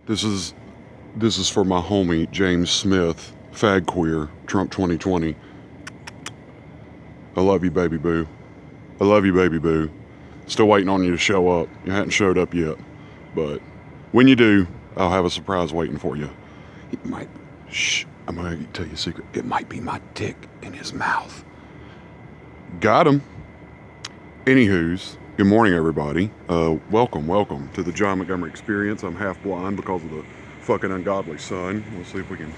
This is for my homie James Smith, fag queer, Trump 2020. I love you, baby boo. I love you, baby boo. Still waiting on you to show up. You hadn't showed up yet, but when you do, I'll have a surprise waiting for you. It might. Shh. I'm gonna tell you a secret. It might be my dick in his mouth. Got him. Anywho's, good morning, everybody. Welcome to the John Montgomery Experience. I'm half blind because of the fucking ungodly sun. We'll see if we can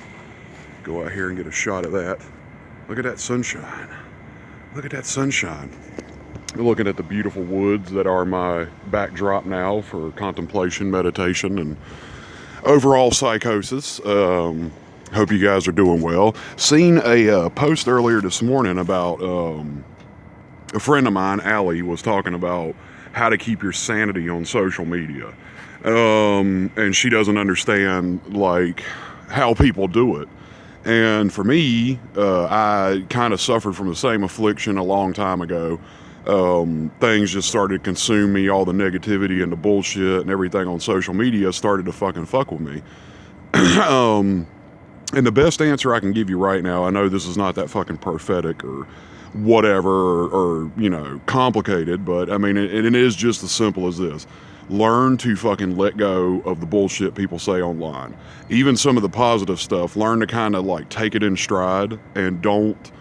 go out here and get a shot of that. Look at that sunshine. Look at that sunshine. Looking at the beautiful woods that are my backdrop now for contemplation, meditation, and overall psychosis. Hope you guys are doing well. Seen a post earlier this morning about a friend of mine, Allie, was talking about how to keep your sanity on social media. And she doesn't understand, like, how people do it. And for me, I kind of suffered from the same affliction a long time ago. Things just started to consume me, all the negativity and the bullshit and everything on social media started to fucking fuck with me. And the best answer I can give you right now, I know this is not that fucking prophetic or whatever, or you know, complicated, but I mean, it is just as simple as this. Learn to fucking let go of the bullshit people say online. Even some of the positive stuff, learn to kind of like take it in stride and don't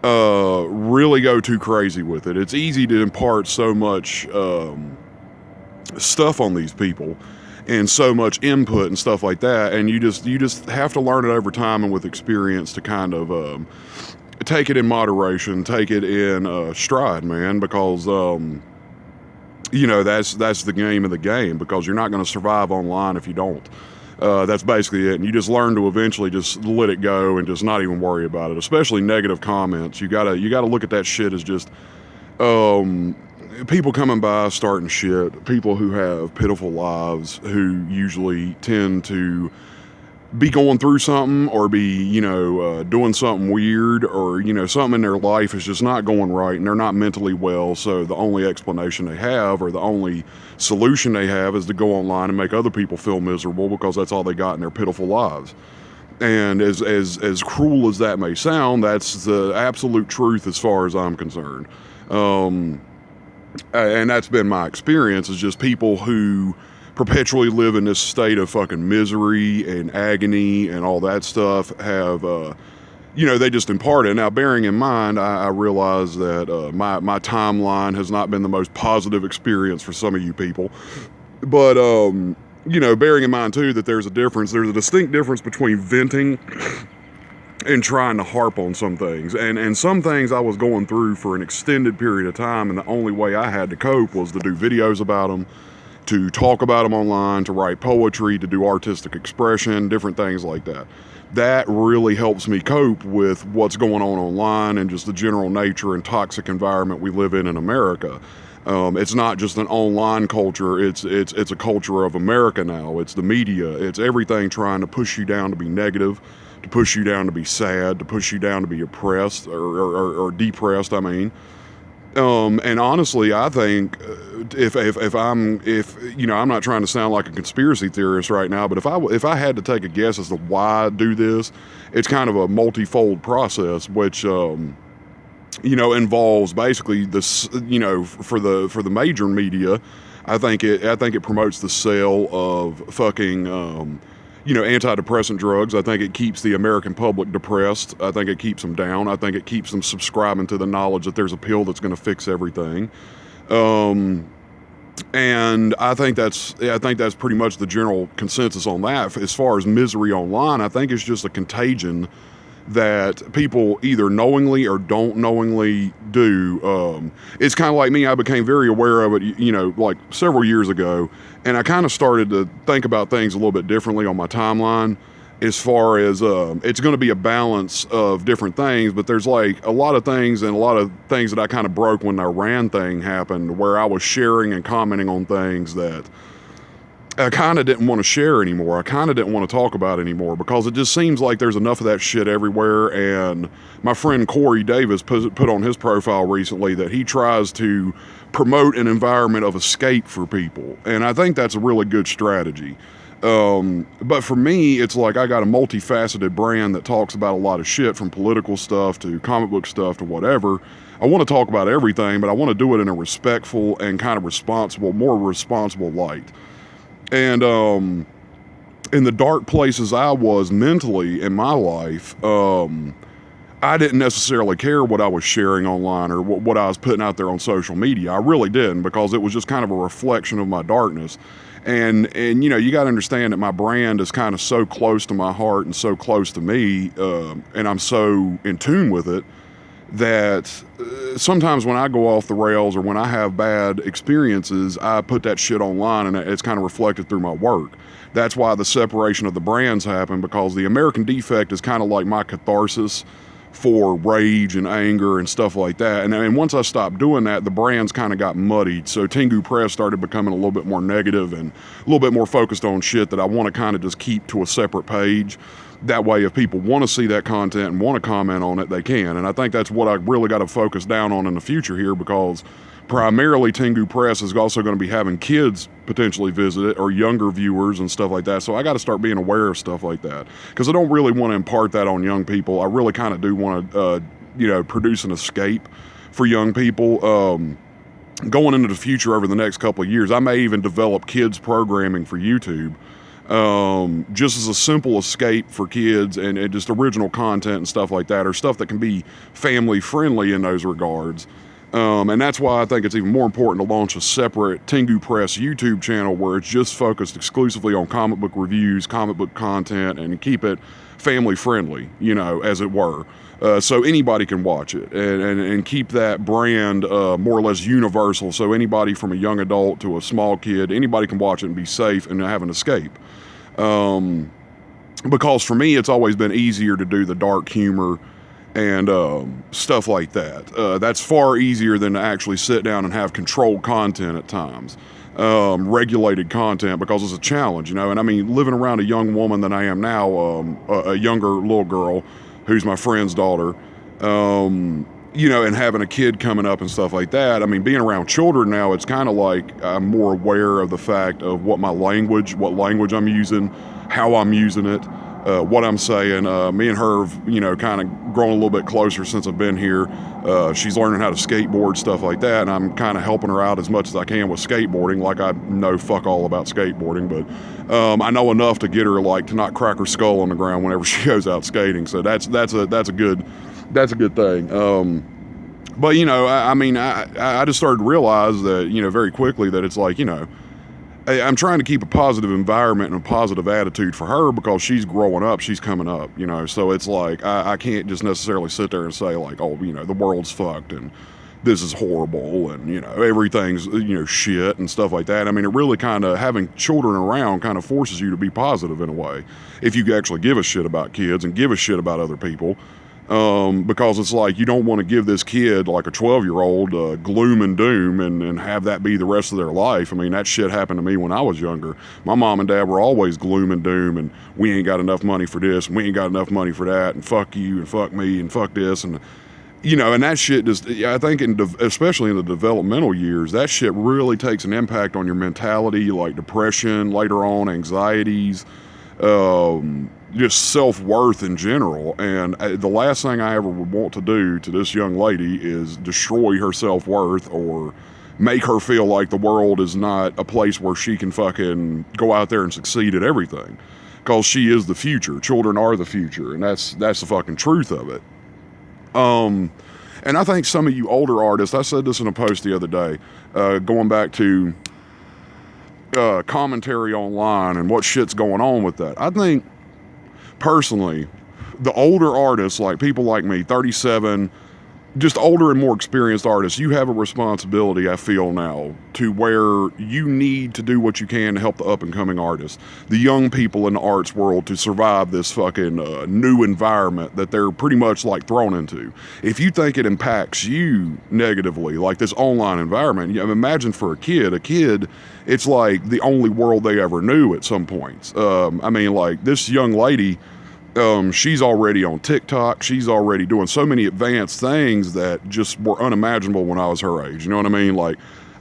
really go too crazy with it. It's easy to impart so much stuff on these people and so much input and stuff like that, and you just have to learn it over time and with experience to kind of take it in moderation, take it in stride, man, because you know, that's the game of the game, because you're not going to survive online if you don't. That's basically it. And you just learn to eventually just let it go and just not even worry about it, especially negative comments. You gotta look at that shit as just people coming by starting shit, people who have pitiful lives, who usually tend to be going through something or be, you know, doing something weird, or, you know, something in their life is just not going right and they're not mentally well. So the only explanation they have, or the only solution they have, is to go online and make other people feel miserable, because that's all they got in their pitiful lives. And as cruel as that may sound, that's the absolute truth as far as I'm concerned. And that's been my experience, is just people who perpetually live in this state of fucking misery and agony and all that stuff have, you know, they just impart it. Now, bearing in mind, I realize that my timeline has not been the most positive experience for some of you people. But, you know, bearing in mind, too, that there's a distinct difference between venting and trying to harp on some things. And some things I was going through for an extended period of time, and the only way I had to cope was to do videos about them, to talk about them online, to write poetry, to do artistic expression, different things like that. That really helps me cope with what's going on online and just the general nature and toxic environment we live in America. It's not just an online culture, it's a culture of America now. It's the media, it's everything trying to push you down to be negative, to push you down to be sad, to push you down to be oppressed or depressed, I mean. And honestly, I think if you know, I'm not trying to sound like a conspiracy theorist right now, but if I had to take a guess as to why I do this, it's kind of a multifold process, which you know, involves basically this, you know, for the major media, I think it promotes the sale of fucking you know, antidepressant drugs. I think it keeps the American public depressed. I think it keeps them down. I think it keeps them subscribing to the knowledge that there's a pill that's going to fix everything. And I think that's pretty much the general consensus on that. As far as misery online, I think it's just a contagion that people either knowingly or don't knowingly do. It's kind of like me. I became very aware of it, you know, like several years ago, and I kind of started to think about things a little bit differently on my timeline, as far as it's going to be a balance of different things, but there's like a lot of things that I kind of broke when the Iran thing happened, where I was sharing and commenting on things that I kind of didn't want to share anymore. I kind of didn't want to talk about anymore, because it just seems like there's enough of that shit everywhere. And my friend Corey Davis put on his profile recently that he tries to promote an environment of escape for people. And I think that's a really good strategy. But for me, it's like I got a multifaceted brand that talks about a lot of shit, from political stuff to comic book stuff to whatever. I want to talk about everything, but I want to do it in a respectful and kind of more responsible light. And in the dark places I was mentally in my life, I didn't necessarily care what I was sharing online or what I was putting out there on social media. I really didn't, because it was just kind of a reflection of my darkness. And you know, you got to understand that my brand is kind of so close to my heart and so close to me, and I'm so in tune with it, that sometimes when I go off the rails or when I have bad experiences, I put that shit online, and it's kind of reflected through my work. That's why the separation of the brands happened, because the American Defect is kind of like my catharsis for rage and anger and stuff like that. And once I stopped doing that, the brands kind of got muddied. So Tengu Press started becoming a little bit more negative and a little bit more focused on shit that I want to kind of just keep to a separate page. That way, if people want to see that content and want to comment on it, they can. And I think that's what I really got to focus down on in the future here, because primarily Tengu Press is also going to be having kids potentially visit it, or younger viewers and stuff like that. So I got to start being aware of stuff like that, because I don't really want to impart that on young people. I really kind of do want to, produce an escape for young people. Going into the future over the next couple of years, I may even develop kids programming for YouTube, just as a simple escape for kids, and just original content and stuff like that, or stuff that can be family friendly in those regards. And that's why I think it's even more important to launch a separate Tengu Press YouTube channel where it's just focused exclusively on comic book reviews, comic book content, and keep it family friendly, as it were. So anybody can watch it, and keep that brand more or less universal, so anybody from a young adult to a small kid, anybody can watch it and be safe and have an escape. Because for me, it's always been easier to do the dark humor and stuff like that. That's far easier than to actually sit down and have controlled content at times. Regulated content, because it's a challenge, and I mean, living around a young woman than I am now, a younger little girl who's my friend's daughter, and having a kid coming up and stuff like that. I mean, being around children now, it's kind of like I'm more aware of the fact of what language I'm using, how I'm using it, what I'm saying. Me and her have, kind of grown a little bit closer since I've been here. She's learning how to skateboard, stuff like that, and I'm kind of helping her out as much as I can with skateboarding. Like, I know fuck all about skateboarding, but I know enough to get her, like, to not crack her skull on the ground whenever she goes out skating. So that's a good thing. But I just started to realize that, very quickly, that it's like, I'm trying to keep a positive environment and a positive attitude for her, because she's growing up, she's coming up, so it's like, I can't just necessarily sit there and say, like, oh, the world's fucked and this is horrible and, everything's, shit and stuff like that. I mean, it really kind of, having children around kind of forces you to be positive in a way, if you actually give a shit about kids and give a shit about other people. Because it's like, you don't want to give this kid, like a 12-year-old, gloom and doom and have that be the rest of their life. I mean, that shit happened to me when I was younger. My mom and dad were always gloom and doom, and we ain't got enough money for this, and we ain't got enough money for that, and fuck you, and fuck me, and fuck this, and and that shit just, I think, especially in the developmental years, that shit really takes an impact on your mentality, like depression, later on anxieties, just self-worth in general. And the last thing I ever would want to do to this young lady is destroy her self-worth or make her feel like the world is not a place where she can fucking go out there and succeed at everything, because she is the future. Children are the future, and that's the fucking truth of it. And I think some of you older artists, I said this in a post the other day, going back to commentary online and what shit's going on with that. I think, personally, the older artists, like people like me, 37, just older and more experienced artists, you have a responsibility, I feel now, to where you need to do what you can to help the up-and-coming artists, the young people in the arts world, to survive this fucking new environment that they're pretty much like thrown into. If you think it impacts you negatively, like this online environment, imagine for a kid, it's like the only world they ever knew at some points. I mean, like, this young lady, she's already on TikTok. She's already doing so many advanced things that just were unimaginable when I was her age. You know what I mean? Like,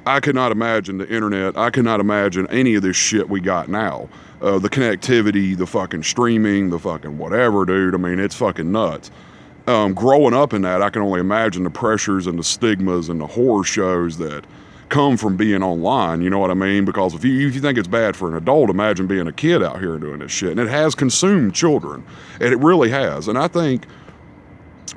I could not imagine the internet. I could not imagine any of this shit we got now. The connectivity, the fucking streaming, the fucking whatever, dude. I mean, it's fucking nuts. Growing up in that, I can only imagine the pressures and the stigmas and the horror shows that come from being online. You know what I mean? Because if you think it's bad for an adult, imagine being a kid out here doing this shit. And it has consumed children, and it really has. And I think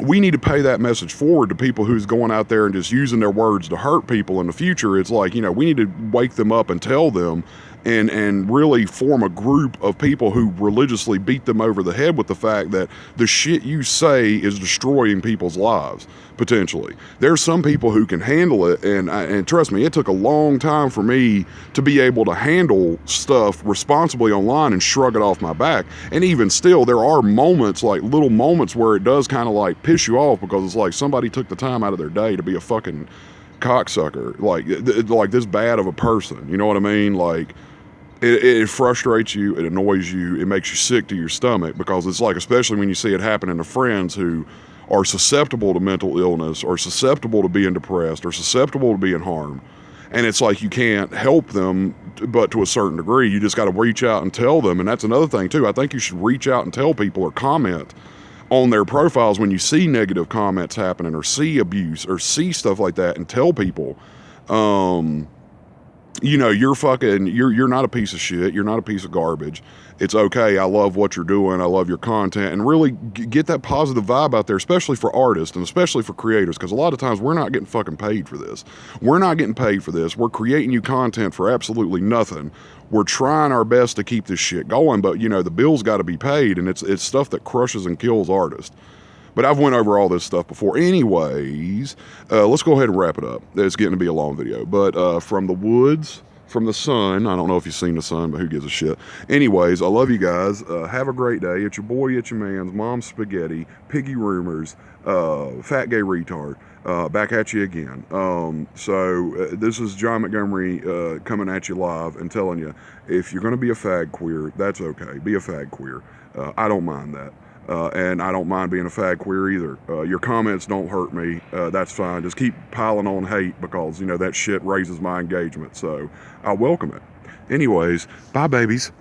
we need to pay that message forward to people who's going out there and just using their words to hurt people in the future. It's like, we need to wake them up and tell them and really form a group of people who religiously beat them over the head with the fact that the shit you say is destroying people's lives, potentially. There's some people who can handle it, and trust me, it took a long time for me to be able to handle stuff responsibly online and shrug it off my back. And even still, there are moments, like little moments, where it does kind of like piss you off because it's like somebody took the time out of their day to be a fucking cocksucker, like this bad of a person. You know what I mean? Like, it frustrates you, it annoys you, it makes you sick to your stomach, because it's like, especially when you see it happen to friends who are susceptible to mental illness, or susceptible to being depressed, or susceptible to being harmed. And it's like you can't help them, but to a certain degree, you just got to reach out and tell them. And that's another thing too. I think you should reach out and tell people, or comment on their profiles when you see negative comments happening, or see abuse, or see stuff like that, and tell people, you're not a piece of shit. You're not a piece of garbage. It's okay. I love what you're doing. I love your content. And really get that positive vibe out there, especially for artists and especially for creators, because a lot of times we're not getting fucking paid for this. We're not getting paid for this. We're creating you content for absolutely nothing. We're trying our best to keep this shit going, but the bills got to be paid, and it's stuff that crushes and kills artists. But I've went over all this stuff before. Anyways, let's go ahead and wrap it up. It's getting to be a long video. But from the woods, from the sun, I don't know if you've seen the sun, but who gives a shit. Anyways, I love you guys. Have a great day. It's your boy, it's your man's, Mom Spaghetti, Piggy Rumors, Fat Gay Retard. Back at you again. This is John Montgomery coming at you live and telling you, if you're going to be a fag queer, that's okay. Be a fag queer. I don't mind that. And I don't mind being a fag queer either. Your comments don't hurt me. That's fine. Just keep piling on hate, because, that shit raises my engagement. So I welcome it. Anyways, bye, babies.